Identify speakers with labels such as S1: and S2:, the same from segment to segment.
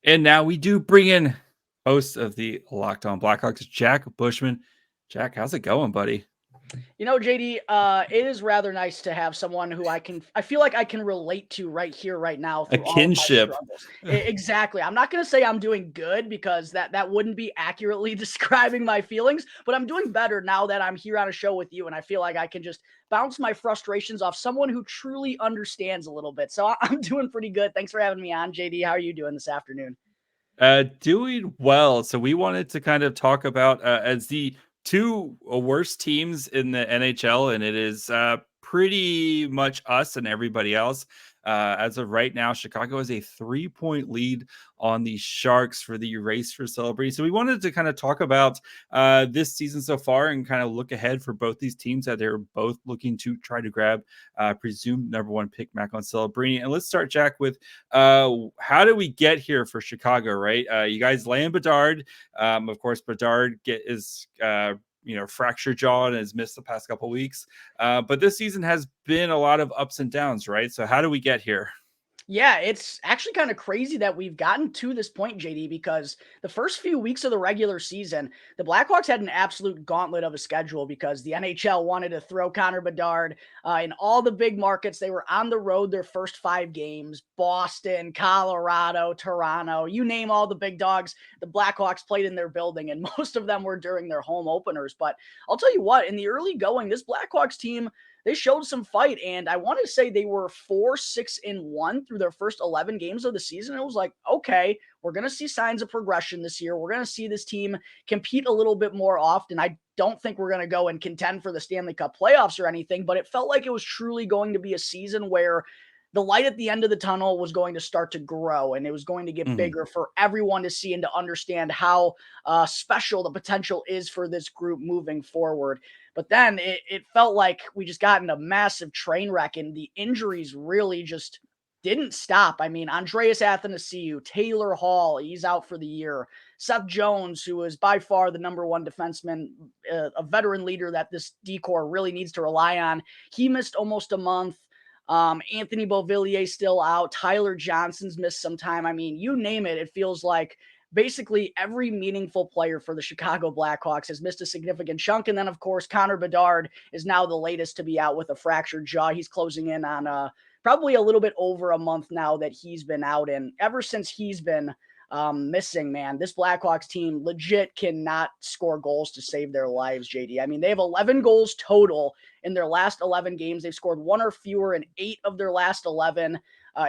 S1: And now we do bring in host of the Locked On Blackhawks, Jack Bushman. Jack, how's it going, buddy?
S2: JD, it is rather nice to have someone who I feel like I can relate to right here, right now
S1: A
S2: through all of my
S1: kinship.
S2: struggles. Exactly. I'm not going to say I'm doing good because that wouldn't be accurately describing my feelings, but I'm doing better now that I'm here on a show with you. And I feel like I can just bounce my frustrations off someone who truly understands a little bit. So I'm doing pretty good. Thanks for having me on, JD. How are you doing this afternoon?
S1: Doing well. So we wanted to kind of talk about as the two worst teams in the NHL, and it is pretty much us and everybody else. As of right now, Chicago has a 3-point lead on the Sharks for the race for Celebrini. So we wanted to kind of talk about this season so far and kind of look ahead for both these teams that they're both looking to try to grab presumed number one pick Macklin Celebrini. And let's start, Jack, with how did we get here for Chicago, right? You guys land Bedard. Of course, Bedard is fractured jaw and has missed the past couple weeks. But this season has been a lot of ups and downs, right? So how do we get here?
S2: Yeah, it's actually kind of crazy that we've gotten to this point, JD, because the first few weeks of the regular season, the Blackhawks had an absolute gauntlet of a schedule because the NHL wanted to throw Connor Bedard in all the big markets. They were on the road their first 5 games: Boston, Colorado, Toronto, you name all the big dogs. The Blackhawks played in their building, and most of them were during their home openers. But I'll tell you what, in the early going, this Blackhawks team, they showed some fight, and I want to say they were 4-6-1 through their first 11 games of the season. It was like, okay, we're going to see signs of progression this year. We're going to see this team compete a little bit more often. I don't think we're going to go and contend for the Stanley Cup playoffs or anything, but it felt like it was truly going to be a season where the light at the end of the tunnel was going to start to grow, and it was going to get
S1: Mhm.
S2: bigger for everyone to see and to understand how special the potential is for this group moving forward. But then it felt like we just got in a massive train wreck, and the injuries really just didn't stop. I mean, Andreas Athanasiou, Taylor Hall, he's out for the year. Seth Jones, who is by far the number one defenseman, a veteran leader that this decor really needs to rely on, he missed almost a month. Anthony Beauvillier still out. Tyler Johnson's missed some time. I mean, you name it, it feels like basically every meaningful player for the Chicago Blackhawks has missed a significant chunk. And then, of course, Connor Bedard is now the latest to be out with a fractured jaw. He's closing in on probably a little bit over a month now that he's been out. And ever since he's been missing, man, this Blackhawks team legit cannot score goals to save their lives, JD. I mean, they have 11 goals total in their last 11 games. They've scored one or fewer in 8 of their last 11.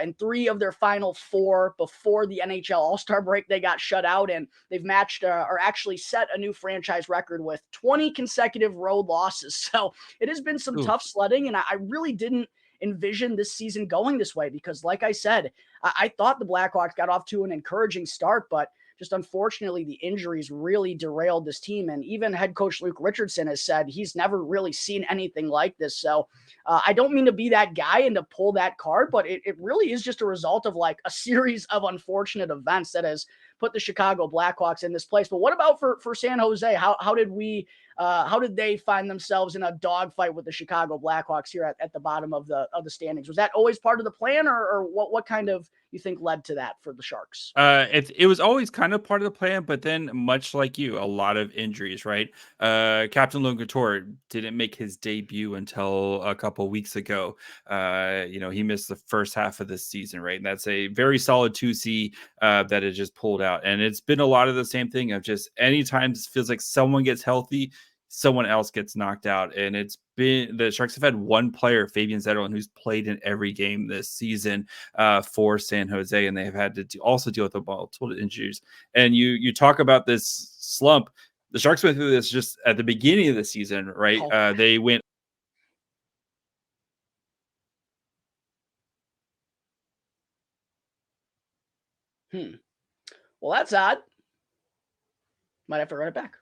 S2: In 3 of their final 4 before the NHL All-Star break, they got shut out, and they've matched or actually set a new franchise record with 20 consecutive road losses. So it has been some
S1: Ooh.
S2: tough sledding, and I really didn't envision this season going this way because, like I said, I thought the Blackhawks got off to an encouraging start, but just unfortunately, the injuries really derailed this team. And even head coach Luke Richardson has said he's never really seen anything like this. So I don't mean to be that guy and to pull that card, but it really is just a result of like a series of unfortunate events that has put the Chicago Blackhawks in this place. But what about for San Jose? How did they find themselves in a dogfight with the Chicago Blackhawks here at the bottom of the standings? Was that always part of the plan, or what kind of you think led to that for the Sharks?
S1: It was always kind of part of the plan, but then much like you, a lot of injuries, right? Captain Logan Couture didn't make his debut until a couple weeks ago. He missed the first half of this season, right? And that's a very solid 2C that it just pulled out. And it's been a lot of the same thing of just anytime it feels like someone gets healthy, someone else gets knocked out. And it's been the Sharks have had one player, Fabian Zetterlund, who's played in every game this season for San Jose, and they've had to also deal with the multiple injuries. And you talk about this slump. The Sharks went through this just at the beginning of the season, right?
S2: Oh,
S1: They went.
S2: well, that's odd. Might have to run it back.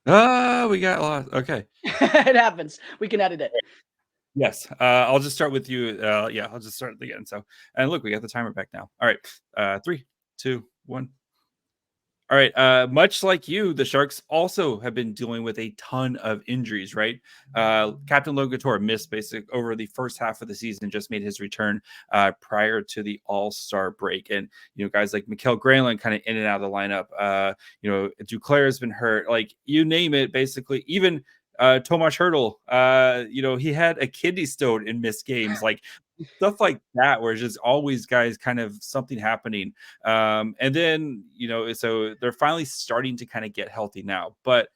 S1: We got lost. Okay.
S2: It happens. We can edit it.
S1: Yes. I'll just start with you. Yeah, I'll just start again. So, and look, we got the timer back now. All right. 3, 2, 1. All right. Much like you, the Sharks also have been dealing with a ton of injuries, right? Captain Logan Couture missed basically over the first half of the season, just made his return prior to the All-Star break. And, guys like Mikael Granlund kind of in and out of the lineup. Duclair has been hurt. Like, you name it, basically. Even Tomas Hertl, he had a kidney stone in missed games. Like, stuff like that, where it's just always guys kind of something happening. And then, so they're finally starting to kind of get healthy now. But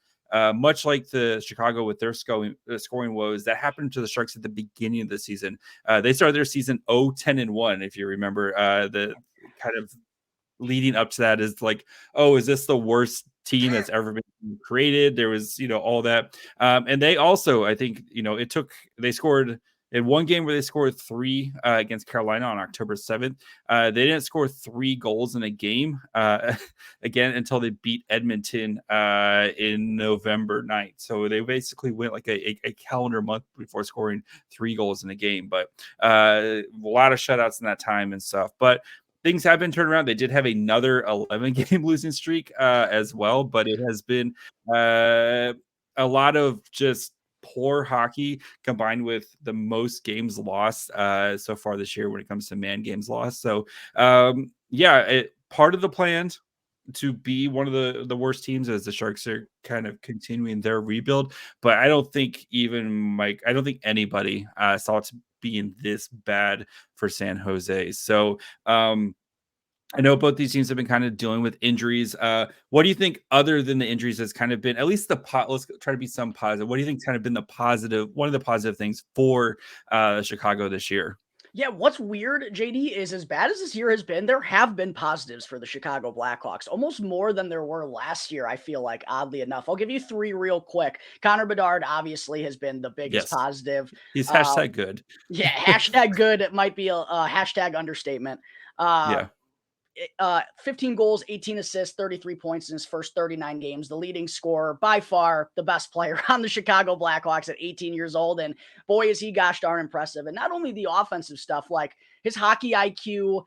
S1: much like the Chicago with their scoring woes, that happened to the Sharks at the beginning of the season. They started their season 0-10-1, if you remember. The kind of leading up to that is like, oh, is this the worst team that's ever been created? There was, all that. And they also, I think, they scored in one game where they scored 3 against Carolina on October 7th. They didn't score 3 goals in a game again until they beat Edmonton in November 9th. So they basically went like a calendar month before scoring 3 goals in a game. But a lot of shutouts in that time and stuff. But things have been turned around. They did have another 11-game losing streak as well, but it has been a lot of just poor hockey combined with the most games lost so far this year when it comes to man games lost. So part of the plan to be one of the worst teams as the Sharks are kind of continuing their rebuild. But I don't think I don't think anybody saw it being this bad for San Jose. So I know both these teams have been kind of dealing with injuries. What do you think, other than the injuries, has kind of been at least let's try to be some positive. What do you think kind of been one of the positive things for Chicago this year?
S2: Yeah, what's weird, JD, is as bad as this year has been, there have been positives for the Chicago Blackhawks, almost more than there were last year, I feel like, oddly enough. I'll give you 3 real quick. Connor Bedard obviously has been the biggest positive.
S1: He's hashtag good.
S2: Yeah, hashtag good. It might be a hashtag understatement.
S1: Yeah.
S2: 15 goals, 18 assists, 33 points in his first 39 games. The leading scorer, by far the best player on the Chicago Blackhawks at 18 years old. And boy, is he gosh darn impressive. And not only the offensive stuff, like his hockey IQ,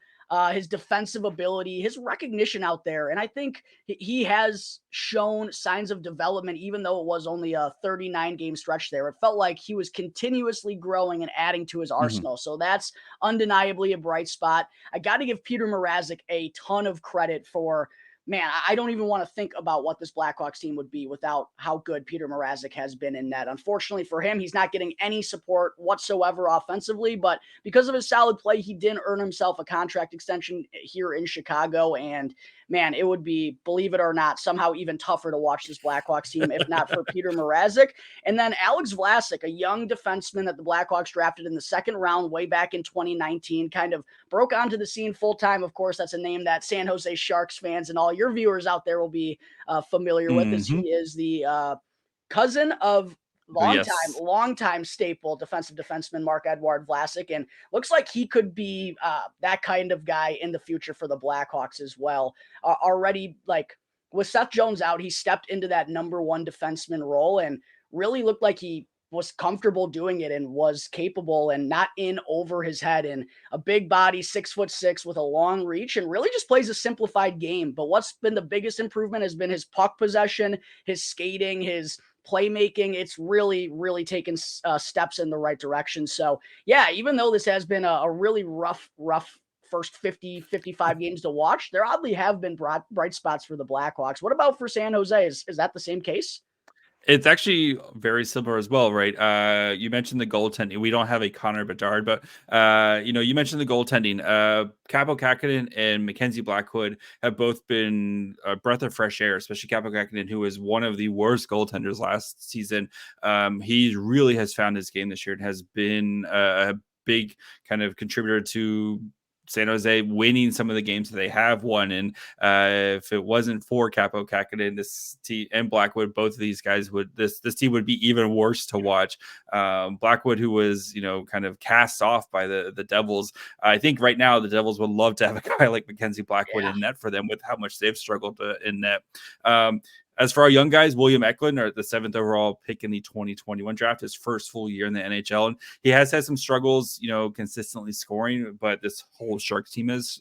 S2: his defensive ability, his recognition out there. And I think he has shown signs of development, even though it was only a 39-game stretch there. It felt like he was continuously growing and adding to his arsenal. So that's undeniably a bright spot. I got to give Peter Mrazek a ton of credit for, man, I don't even want to think about what this Blackhawks team would be without how good Peter Mrazek has been in net. Unfortunately for him, he's not getting any support whatsoever offensively, but because of his solid play, he did earn himself a contract extension here in Chicago. And man, it would be, believe it or not, somehow even tougher to watch this Blackhawks team if not for Peter Mrazek. And then Alex Vlasic, a young defenseman that the Blackhawks drafted in the 2nd round way back in 2019, kind of broke onto the scene full time. Of course, that's a name that San Jose Sharks fans and all your viewers out there will be familiar with, as he is the cousin of longtime staple defensive defenseman Marc-Edouard Vlasic, and looks like he could be that kind of guy in the future for the Blackhawks as well. Already, like, with Seth Jones out, he stepped into that number 1 defenseman role and really looked like he was comfortable doing it and was capable and not in over his head, and a big body, 6'6", with a long reach, and really just plays a simplified game. But what's been the biggest improvement has been his puck possession, his skating, his playmaking. It's really, really taken steps in the right direction. So yeah, even though this has been a really rough first 55 games to watch, there oddly have been bright spots for the Blackhawks. What about for San Jose? Is that the same case?
S1: It's actually very similar as well, right? You mentioned the goaltending. We don't have a Connor Bedard, but you mentioned the goaltending. Capo Kakinen and Mackenzie Blackwood have both been a breath of fresh air, especially Capo Kakinen, who was one of the worst goaltenders last season. He really has found his game this year and has been a big kind of contributor to San Jose winning some of the games that they have won. And if it wasn't for Capo Kakinen, this team and Blackwood, both of these guys this team would be even worse to watch. Blackwood, who was, kind of cast off by the Devils. I think right now the Devils would love to have a guy like Mackenzie Blackwood in net for them with how much they've struggled in net. As for our young guys, William Eklund, the 7th overall pick in the 2021 draft, his first full year in the NHL. And he has had some struggles, consistently scoring, but this whole Sharks team has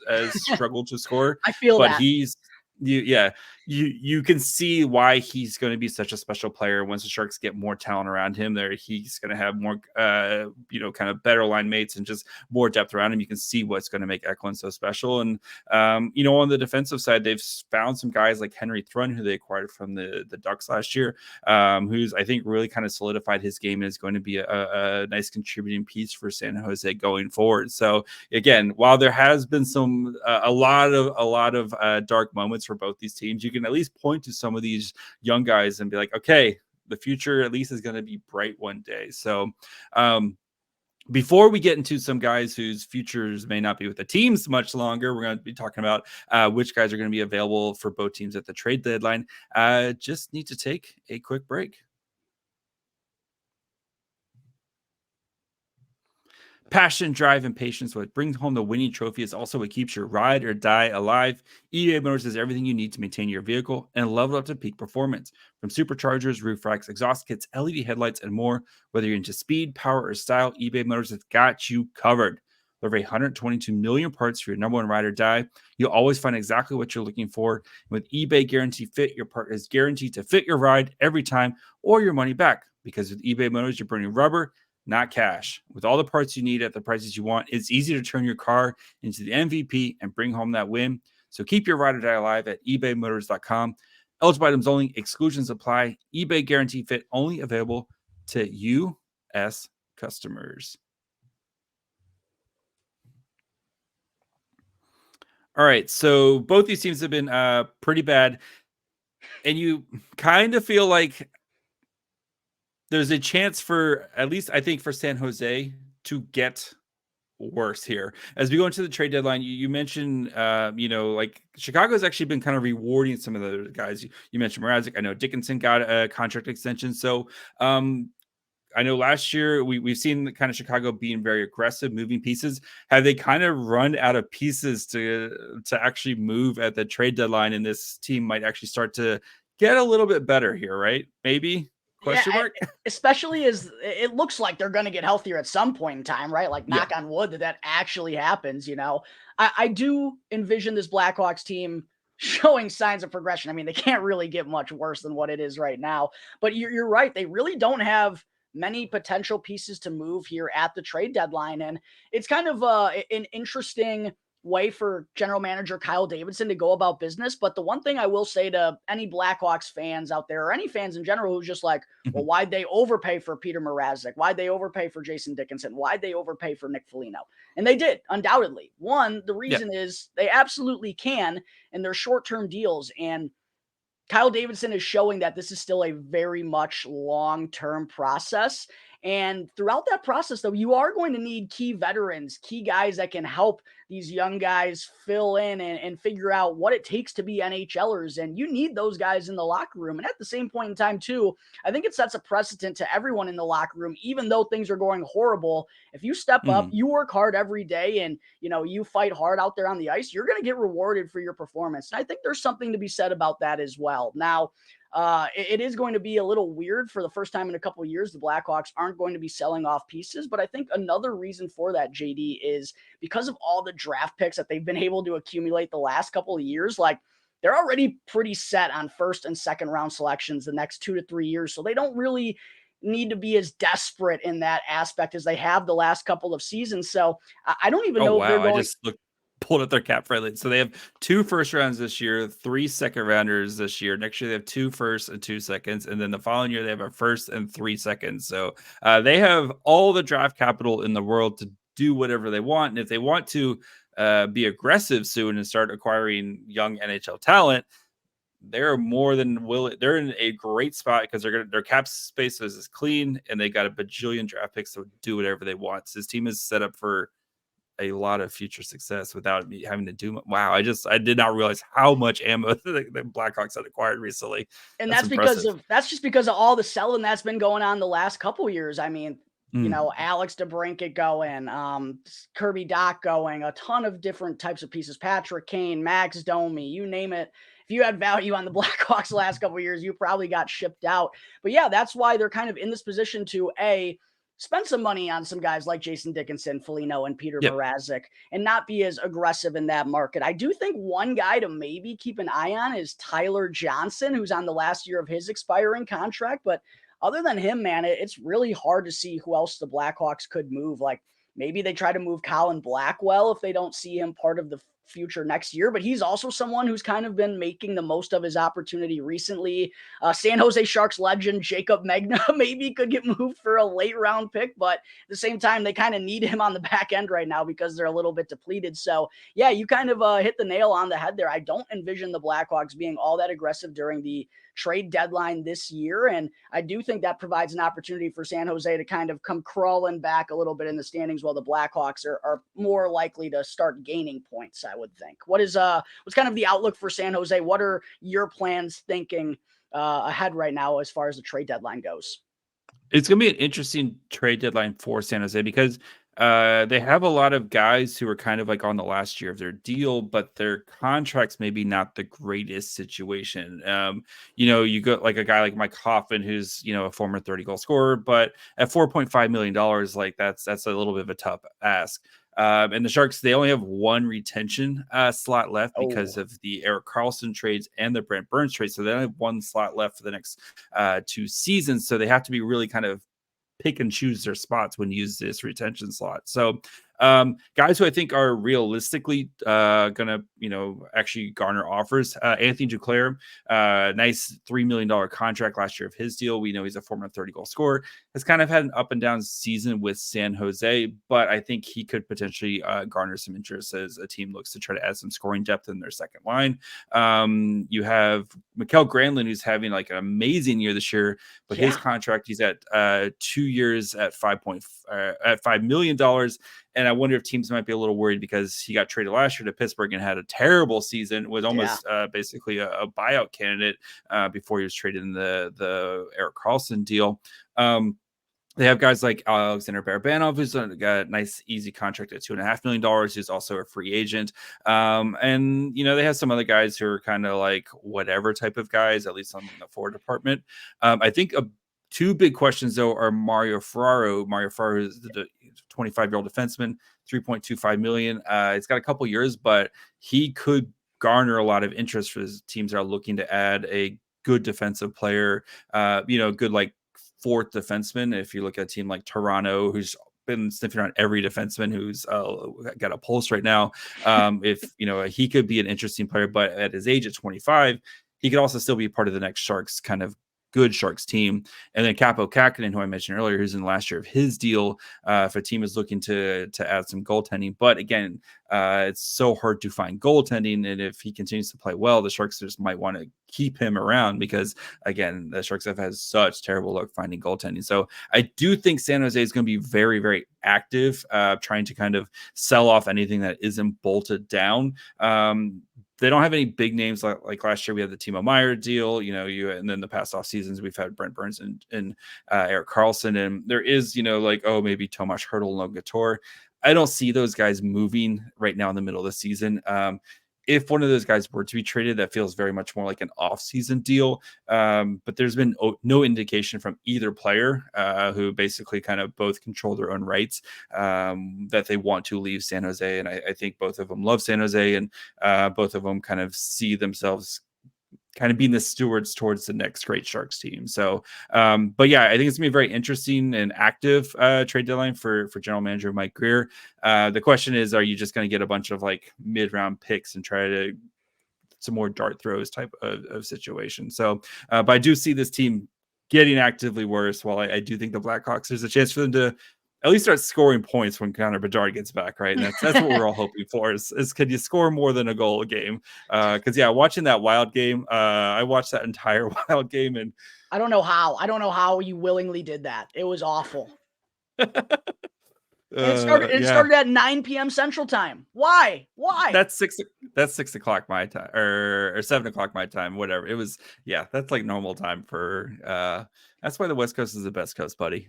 S1: struggled to score.
S2: I feel
S1: but
S2: that.
S1: You can see why he's going to be such a special player. Once the Sharks get more talent around him, there he's going to have more kind of better line mates and just more depth around him. You can see what's going to make Eklund so special. And on the defensive side, they've found some guys like Henry Thrun, who they acquired from the Ducks last year, who's I think really kind of solidified his game and is going to be a nice contributing piece for San Jose going forward. So again, while there has been some a lot of dark moments for both these teams, you can at least point to some of these young guys and be like, okay, the future at least is going to be bright one day. So before we get into some guys whose futures may not be with the teams much longer, we're going to be talking about which guys are going to be available for both teams at the trade deadline. Just need to take a quick break. Passion, drive, and patience, what brings home the winning trophy, is also what keeps your ride or die alive. eBay Motors has everything you need to maintain your vehicle and level up to peak performance. From superchargers, roof racks, exhaust kits, LED headlights, and more, whether you're into speed, power, or style, eBay Motors has got you covered. With over 122 million parts for your number one ride or die, you'll always find exactly what you're looking for. With eBay Guarantee Fit, your part is guaranteed to fit your ride every time or your money back. Because with eBay Motors, you're burning rubber, not cash. With all the parts you need at the prices you want, it's easy to turn your car into the MVP and bring home that win. So keep your ride or die alive at ebaymotors.com. Eligible items only. Exclusions apply. eBay Guarantee Fit only available to U.S. customers. All right, so both these teams have been pretty bad, and you kind of feel like there's a chance for, at least I think, for San Jose to get worse here. As we go into the trade deadline, you mentioned, like Chicago's actually been kind of rewarding some of the guys. You mentioned Mrazek. I know Dickinson got a contract extension. So I know last year we've seen kind of Chicago being very aggressive, moving pieces. Have they kind of run out of pieces to actually move at the trade deadline, and this team might actually start to get a little bit better here, right? Maybe? Question mark?
S2: Especially as it looks like they're going to get healthier at some point in time, right? Like knock on wood that actually happens, I do envision this Blackhawks team showing signs of progression. I mean, they can't really get much worse than what it is right now, but you're right. They really don't have many potential pieces to move here at the trade deadline. And it's kind of an interesting way for general manager Kyle Davidson to go about business. But the one thing I will say to any Blackhawks fans out there, or any fans in general, who's just like, well, why'd they overpay for Peter Mrazek? Why'd they overpay for Jason Dickinson? Why'd they overpay for Nick Foligno? And they did, undoubtedly. One, the reason is they absolutely can, and they're short-term deals. And Kyle Davidson is showing that this is still a very much long-term process. And throughout that process, though, you are going to need key veterans, key guys that can help these young guys fill in and figure out what it takes to be NHLers. And you need those guys in the locker room. And at the same point in time, too, I think it sets a precedent to everyone in the locker room, even though things are going horrible. If you step up, you work hard every day, and, you fight hard out there on the ice, you're going to get rewarded for your performance. And I think there's something to be said about that as well. Now, it is going to be a little weird. For the first time in a couple of years, the Blackhawks aren't going to be selling off pieces. But I think another reason for that, JD, is because of all the draft picks that they've been able to accumulate the last couple of years. Like, they're already pretty set on first and second round selections the next 2 to 3 years. So they don't really need to be as desperate in that aspect as they have the last couple of seasons. So I don't even know if they're going.
S1: I just pulled up their cap friendly. So they have 2 first rounds this year, 3 second rounders this year. Next year they have 2 firsts and 2 seconds, and then the following year they have a first and 3 seconds. So they have all the draft capital in the world to do whatever they want. And if they want to be aggressive soon and start acquiring young NHL talent, they're more than willing. They're in a great spot because their cap space is clean, and they got a bajillion draft picks to do whatever they want. So this team is set up for a lot of future success without me having to do. Wow, I did not realize how much ammo the Blackhawks had acquired recently.
S2: And that's just because of all the selling that's been going on the last couple of years. I mean, Alex DeBrincat going, Kirby Doc going, a ton of different types of pieces. Patrick Kane, Max Domi, you name it. If you had value on the Blackhawks the last couple of years, you probably got shipped out. But yeah, that's why they're kind of in this position to spend some money on some guys like Jason Dickinson, Foligno, and Peter
S1: Yep.
S2: Mrazek, and not be as aggressive in that market. I do think one guy to maybe keep an eye on is Tyler Johnson, who's on the last year of his expiring contract. But other than him, man, it's really hard to see who else the Blackhawks could move. Like maybe they try to move Colin Blackwell if they don't see him part of the future next year, but he's also someone who's kind of been making the most of his opportunity recently. San Jose Sharks legend Jacob Magna maybe could get moved for a late round pick, but at the same time, they kind of need him on the back end right now because they're a little bit depleted. So yeah, you kind of hit the nail on the head there. I don't envision the Blackhawks being all that aggressive during the trade deadline this year. And I do think that provides an opportunity for San Jose to kind of come crawling back a little bit in the standings while the Blackhawks are more likely to start gaining points, I would think. What's kind of the outlook for San Jose? What are your plans thinking ahead right now as far as the trade deadline goes?
S1: It's going to be an interesting trade deadline for San Jose because they have a lot of guys who are kind of like on the last year of their deal, but their contracts maybe not the greatest situation. You got like a guy like Mike Hoffman, who's, a former 30-goal scorer, but at $4.5 million, like that's a little bit of a tough ask. And the Sharks, they only have one retention slot left because of the Erik Karlsson trades and the Brent Burns trade. So they only have one slot left for the next 2 seasons. So they have to be really kind of pick and choose their spots when you use this retention slot. So guys who I think are realistically gonna, actually garner offers. Anthony Duclair, nice $3 million contract last year of his deal. We know he's a former 30-goal scorer. Has kind of had an up and down season with San Jose, but I think he could potentially garner some interest as a team looks to try to add some scoring depth in their second line. You have Mikael Granlund, who's having like an amazing year this year, but his contract, he's at 2 years at $5 million. And I wonder if teams might be a little worried because he got traded last year to Pittsburgh and had a terrible season, was almost basically a buyout candidate before he was traded in the Erik Karlsson deal. They have guys like Alexander Barabanov, who's got a nice, easy contract at $2.5 million, who's also a free agent. And, they have some other guys who are kind of like whatever type of guys, at least on the forward department. I think two big questions, though, are Mario Ferraro. Mario Ferraro is the 25-year-old defenseman, $3.25 million. It's got a couple years, but he could garner a lot of interest for teams that are looking to add a good defensive player, good like fourth defenseman. If you look at a team like Toronto, who's been sniffing around every defenseman who's got a pulse right now, if he could be an interesting player, but at his age at 25, he could also still be part of the next Sharks kind of good Sharks team. And then Capo Kakkonen, who I mentioned earlier, who's in the last year of his deal, if a team is looking to add some goaltending. But again, it's so hard to find goaltending, and if he continues to play well, the Sharks just might want to keep him around because, again, the Sharks have had such terrible luck finding goaltending. So I do think San Jose is going to be very, very active, trying to kind of sell off anything that isn't bolted down. They don't have any big names like last year. We had the Timo Meier deal, and then the past off seasons we've had Brent Burns and Erik Karlsson, and there is, maybe Tomas Hertl, Logan Couture. I don't see those guys moving right now in the middle of the season. If one of those guys were to be traded, that feels very much more like an off-season deal. But there's been no indication from either player who basically kind of both control their own rights that they want to leave San Jose. And I think both of them love San Jose, and both of them kind of see themselves kind of being the stewards towards the next great Sharks team. So, but yeah, I think it's gonna be a very interesting and active trade deadline for general manager Mike Grier. The question is, are you just going to get a bunch of like mid-round picks and try to some more dart throws type of situation? So, but I do see this team getting actively worse. While I do think the Blackhawks, there's a chance for them to at least start scoring points when Connor Bedard gets back, right? And that's what we're all hoping for is can you score more than a goal a game? Because watching that Wild game, I watched that entire Wild game, and
S2: I don't know how you willingly did that. It was awful. It started at 9 p.m. Central Time. Why?
S1: That's 6 o'clock my time, or 7 o'clock my time, whatever. It was, that's like normal time for that's why the West Coast is the best coast, buddy.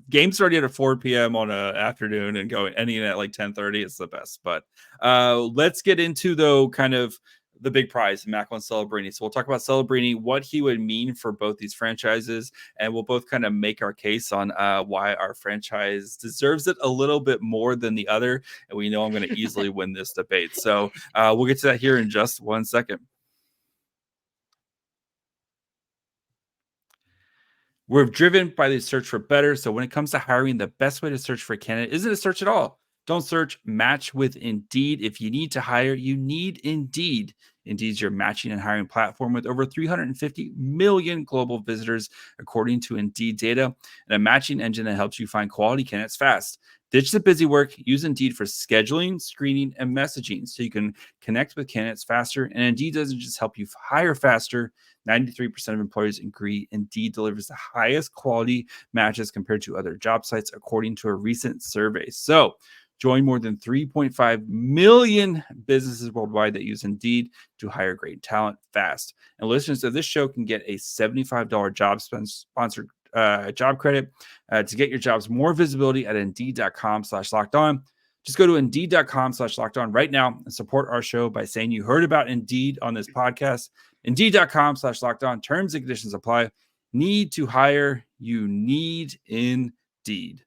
S1: Games starting at 4 p.m. on an afternoon and ending at like 10:30. It's the best. But let's get into, though, kind of the big prize, Macklin Celebrini. So we'll talk about Celebrini, what he would mean for both these franchises, and we'll both kind of make our case on why our franchise deserves it a little bit more than the other. And we know I'm going to easily win this debate. So we'll get to that here in just 1 second. We're driven by the search for better. So when it comes to hiring, the best way to search for a candidate isn't a search at all. Don't search, match with Indeed. If you need to hire, you need Indeed. Indeed's your matching and hiring platform with over 350 million global visitors, according to Indeed data, and a matching engine that helps you find quality candidates fast. Ditch the busy work. Use Indeed for scheduling, screening, and messaging so you can connect with candidates faster. And Indeed doesn't just help you hire faster. 93% of employers agree Indeed delivers the highest quality matches compared to other job sites, according to a recent survey. So join more than 3.5 million businesses worldwide that use Indeed to hire great talent fast. And listeners of this show can get a $75 job sponsored job credit to get your jobs more visibility at Indeed.com/lockedon. Just go to Indeed.com/lockedon right now and support our show by saying you heard about Indeed on this podcast. Indeed.com/lockedon. Terms and conditions apply. Need to hire? You need Indeed.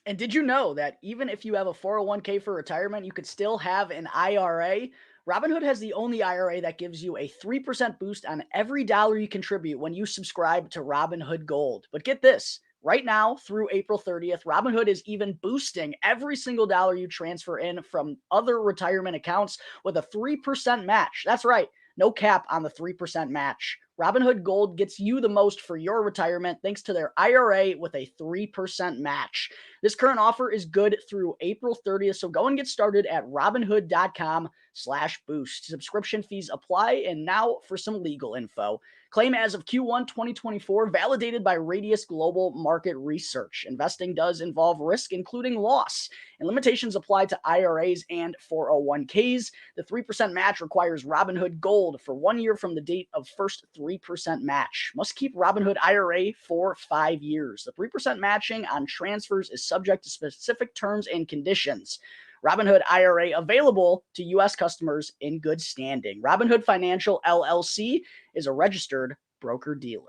S2: And did you know that even if you have a 401k for retirement, you could still have an IRA? Robinhood has the only IRA that gives you a 3% boost on every dollar you contribute when you subscribe to Robinhood Gold. But get this, right now through April 30th, Robinhood is even boosting every single dollar you transfer in from other retirement accounts with a 3% match. That's right. No cap on the 3% match. Robinhood Gold gets you the most for your retirement thanks to their IRA with a 3% match. This current offer is good through April 30th, so go and get started at robinhood.com/boost. Subscription fees apply, and now for some legal info. Claim as of Q1 2024, validated by Radius Global Market Research. Investing does involve risk, including loss, and limitations apply to IRAs and 401ks. The 3% match requires Robinhood Gold for 1 year from the date of first 3% match. Must keep Robinhood IRA for 5 years. The 3% matching on transfers is subject to specific terms and conditions. Robinhood IRA available to U.S. customers in good standing. Robinhood Financial LLC is a registered broker-dealer.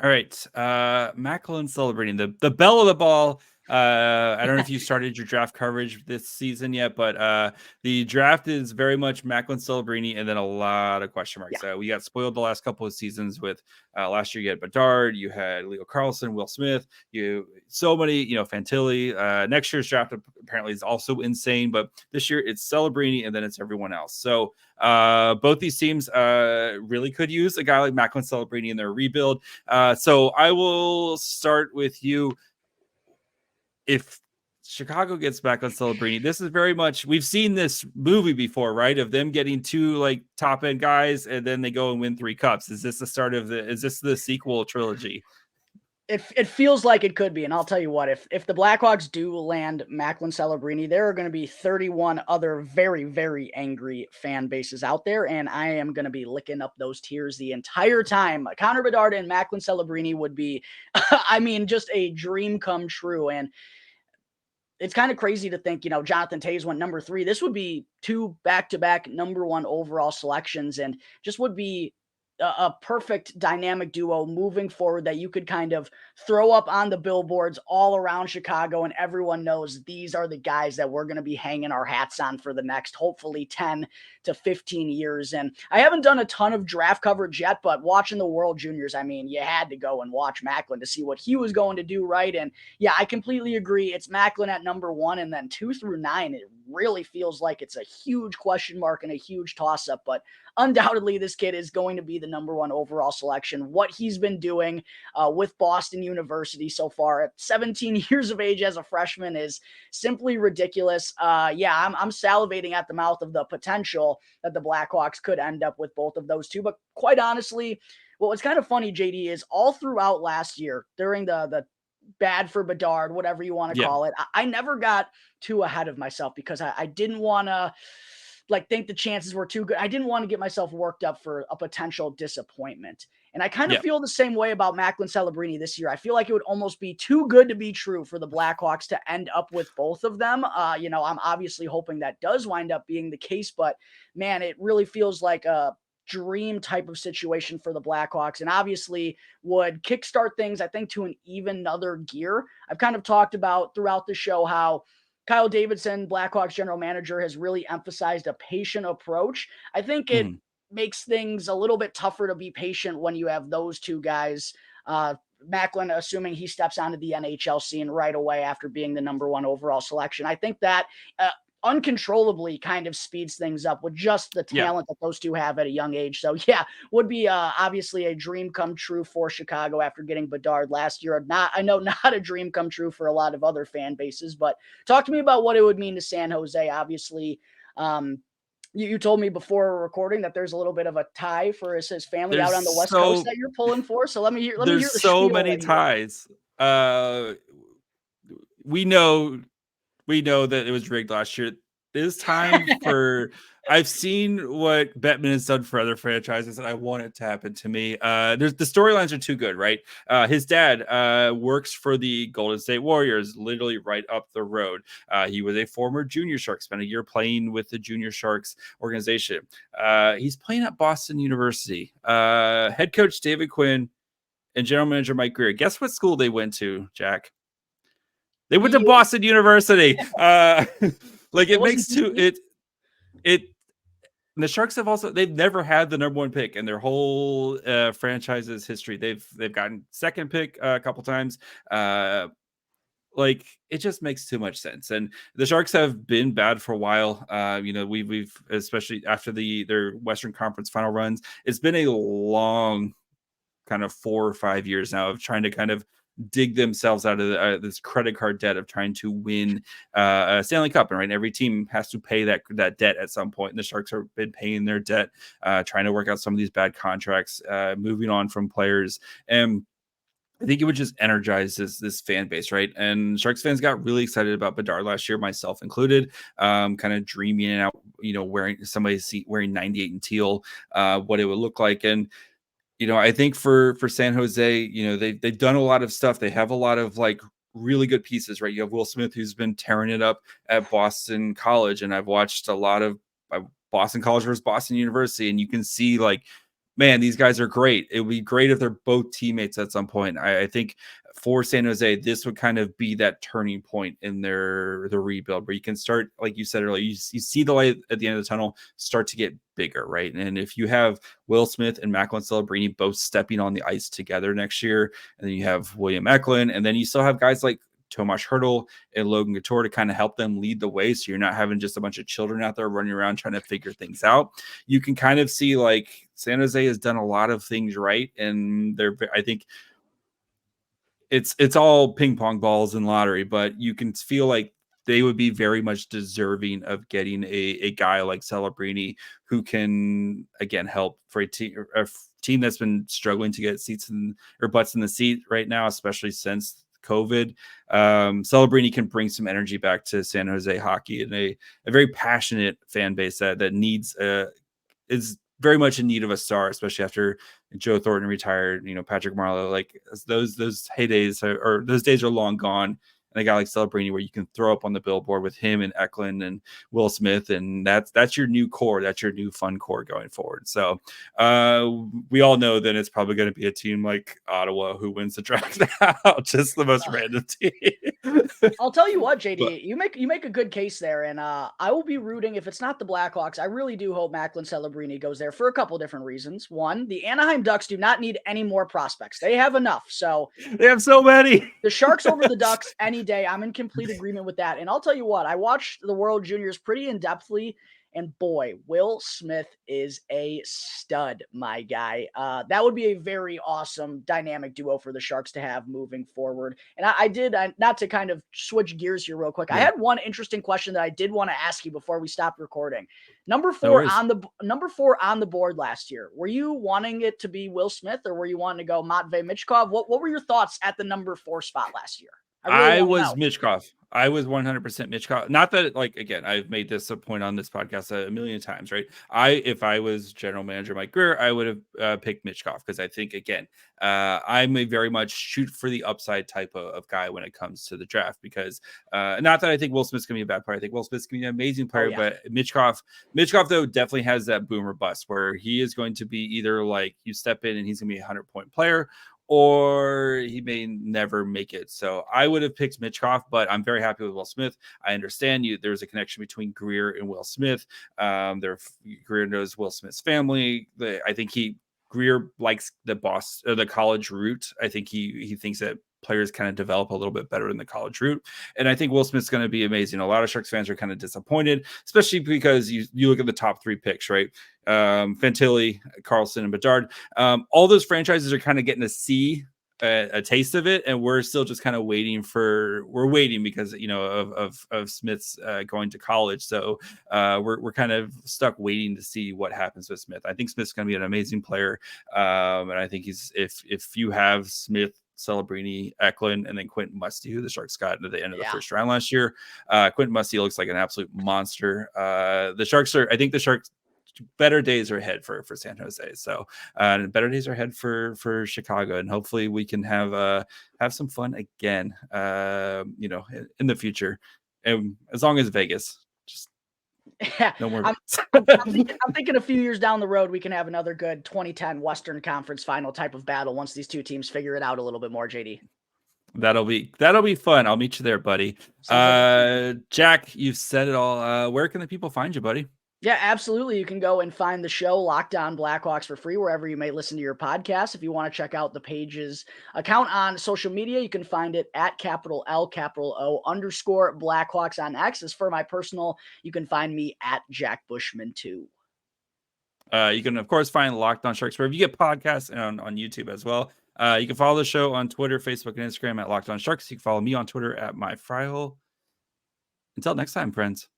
S1: All right. Macklin Celebrini, the belle of the ball. I don't know if you started your draft coverage this season yet, but the draft is very much Macklin Celebrini and then a lot of question marks.
S2: Yeah.
S1: We got spoiled the last couple of seasons with last year you had Bedard, you had Leo Carlson, Will Smith, so many, Fantilli. Next year's draft apparently is also insane, but this year it's Celebrini and then it's everyone else. So both these teams really could use a guy like Macklin Celebrini in their rebuild. So I will start with you. If Chicago gets back on Celebrini, this is very much, we've seen this movie before, right? Of them getting two like top end guys and then they go and win 3 cups. Is this the start of is this the sequel trilogy?
S2: It feels like it could be, and I'll tell you what, if the Blackhawks do land Macklin Celebrini, there are going to be 31 other very, very angry fan bases out there, and I am going to be licking up those tears the entire time. Connor Bedard and Macklin Celebrini would be, I mean, just a dream come true, and it's kind of crazy to think, Jonathan Toews went number 3. This would be 2 back-to-back number 1 overall selections, and just would be a perfect dynamic duo moving forward that you could kind of throw up on the billboards all around Chicago, and everyone knows these are the guys that we're going to be hanging our hats on for the next, hopefully 10 to 15 years. And I haven't done a ton of draft coverage yet, but watching the World Juniors, I mean, you had to go and watch Macklin to see what he was going to do, right? And yeah, I completely agree. It's Macklin at number 1, and then 2 through 9, it really feels like it's a huge question mark and a huge toss-up, but undoubtedly this kid is going to be the number 1 overall selection. What he's been doing with Boston University so far at 17 years of age as a freshman is simply ridiculous. Yeah, I'm salivating at the mouth of the potential that the Blackhawks could end up with both of those two. But quite honestly, what was kind of funny, JD, is all throughout last year during the bad for Bedard, whatever you want to call it, I never got too ahead of myself because I didn't want to think the chances were too good. I didn't want to get myself worked up for a potential disappointment. And I kind of
S1: Yeah.
S2: feel the same way about Macklin Celebrini this year. I feel like it would almost be too good to be true for the Blackhawks to end up with both of them. I'm obviously hoping that does wind up being the case, but man, it really feels like a dream type of situation for the Blackhawks, and obviously would kickstart things, I think, to an even another gear. I've kind of talked about throughout the show how Kyle Davidson, Blackhawks general manager, has really emphasized a patient approach. I think it
S1: Mhm.
S2: makes things a little bit tougher to be patient when you have those two guys. Macklin, assuming he steps onto the NHL scene right away after being the number one overall selection. I think that uncontrollably kind of speeds things up with just the
S1: Yeah.
S2: talent that those two have at a young age. So yeah, would be obviously a dream come true for Chicago after getting Bedard last year. I know not a dream come true for a lot of other fan bases, but talk to me about what it would mean to San Jose. Obviously, you told me before recording that there's a little bit of a tie for his family out
S1: There's
S2: on the West Coast
S1: so
S2: that you're pulling for. So let me
S1: there's
S2: hear the
S1: so
S2: spiel
S1: many
S2: right here.
S1: ties. Uh, we know that it was rigged last year. It's time for I've seen what Bettman has done for other franchises, and I want it to happen to me. There's the storylines are too good, right? His dad works for the Golden State Warriors, literally right up the road. He was a former Junior Shark, spent a year playing with the Junior Sharks organization. He's playing at Boston University. Head coach David Quinn and general manager Mike Greer. Guess what school they went to, Jack? They went to
S2: BU?
S1: Boston University. Like
S2: It
S1: it
S2: wasn't
S1: makes two
S2: BC?
S1: it the Sharks they've never had the number one pick in their whole franchise's history. They've gotten second pick a couple times. Like it just makes too much sense. And the Sharks have been bad for a while. We've especially after their Western Conference final runs. It's been a long kind of 4 or 5 years now of trying to kind of dig themselves out of this credit card debt of trying to win a Stanley Cup. And right, every team has to pay that debt at some point. And the Sharks have been paying their debt, trying to work out some of these bad contracts, moving on from players. And I think it would just energize this fan base, right? And Sharks fans got really excited about Bedard last year, myself included. Kind of dreaming out, wearing 98 and teal, what it would look like. And I think for San Jose, they've done a lot of stuff. They have a lot of like really good pieces, right? You have Will Smith, who's been tearing it up at Boston College, and I've watched a lot of Boston College versus Boston University, and you can see like, man, these guys are great. It would be great if they're both teammates at some point. I think for San Jose, this would kind of be that turning point in the rebuild where you can start, like you said earlier, you see the light at the end of the tunnel start to get bigger, right? And if you have Will Smith and Macklin Celebrini both stepping on the ice together next year, and then you have William Eklund, and then you still have guys like Tomas Hertl and Logan Couture to kind of help them lead the way. So you're not having just a bunch of children out there running around trying to figure things out. You can kind of see like San Jose has done a lot of things right. And I think it's all ping pong balls and lottery, but you can feel like they would be very much deserving of getting a guy like Celebrini who can again help for a team that's been struggling to get butts in the seat right now, especially since COVID. Celebrini can bring some energy back to San Jose hockey and a very passionate fan base that needs is very much in need of a star, especially after Joe Thornton retired. Patrick Marleau, like those heydays or those days are long gone. And a guy like Celebrini, where you can throw up on the billboard with him and Eklund and Will Smith, and that's your new core, that's your new fun core going forward. So we all know that it's probably going to be a team like Ottawa who wins the draft out, just the most random team.
S2: I'll tell you what, JD,
S1: But,
S2: you make a good case there, and I will be rooting if it's not the Blackhawks. I really do hope Macklin Celebrini goes there for a couple different reasons. One, the Anaheim Ducks do not need any more prospects; they have enough. So
S1: they have so many.
S2: the Sharks over the Ducks any day. I'm in complete agreement with that. And I'll tell you what, I watched the World Juniors pretty in depthly. And boy, Will Smith is a stud, my guy. That would be a very awesome dynamic duo for the Sharks to have moving forward. And not to kind of switch gears here real quick.
S1: Yeah.
S2: I had one interesting question that I did want to ask you before we stopped recording. Number
S1: No
S2: 4
S1: worries.
S2: on the board last year. Were you wanting it to be Will Smith or were you wanting to go Matvei Michkov? What were your thoughts at the number 4 spot last year? I really
S1: I
S2: want to
S1: was
S2: know.
S1: Mitchkov. I was 100% Mitchkov. Not that, like, again, I've made this a point on this podcast a million times, right? If I was general manager Mike Greer, I would have picked Mitchkov because I think, again, I'm a very much shoot for the upside type of guy when it comes to the draft. Because not that I think Will Smith's gonna be a bad player. I think Will Smith's gonna be an amazing player,
S2: Oh yeah.
S1: but Mitchkov though definitely has that boomer bust where he is going to be either like you step in and he's gonna be a 100-point player, or he may never make it. So I would have picked Mitchkov, but I'm very happy with Will Smith. I understand you. There's a connection between Greer and Will Smith. Greer knows Will Smith's family. I think Greer likes the college route. I think he thinks that players kind of develop a little bit better in the college route. And I think Will Smith's going to be amazing. A lot of Sharks fans are kind of disappointed, especially because you look at the top 3 picks, right? Fantilli, Carlson, and Bedard. All those franchises are kind of getting to see a taste of it, and we're still just kind of waiting because of Smith's going to college. So we're kind of stuck waiting to see what happens with Smith. I think Smith's going to be an amazing player, and I think if you have Smith, Celebrini, Eklund, and then Quentin Musty, who the Sharks got at the end of the first round last year. Quentin Musty looks like an absolute monster. The Sharks better days are ahead for San Jose. So better days are ahead for Chicago, and hopefully we can have some fun again, in the future. And as long as Vegas, just
S2: Yeah,
S1: no more.
S2: I'm thinking a few years down the road, we can have another good 2010 Western Conference final type of battle once these two teams figure it out a little bit more, JD.
S1: That'll be fun. I'll meet you there, buddy. Jack, you've said it all. Where can the people find you, buddy?
S2: Yeah, absolutely. You can go and find the show Locked On Blackhawks for free wherever you may listen to your podcast. If you want to check out the page's account on social media, you can find it at capital L, capital O _ Blackhawks on X. As for my personal, you can find me at Jack Bushman 2.
S1: You can, of course, find Locked On Sharks wherever you get podcasts and on YouTube as well. You can follow the show on Twitter, Facebook, and Instagram at Locked On Sharks. You can follow me on Twitter at MyFryhole. Until next time, friends.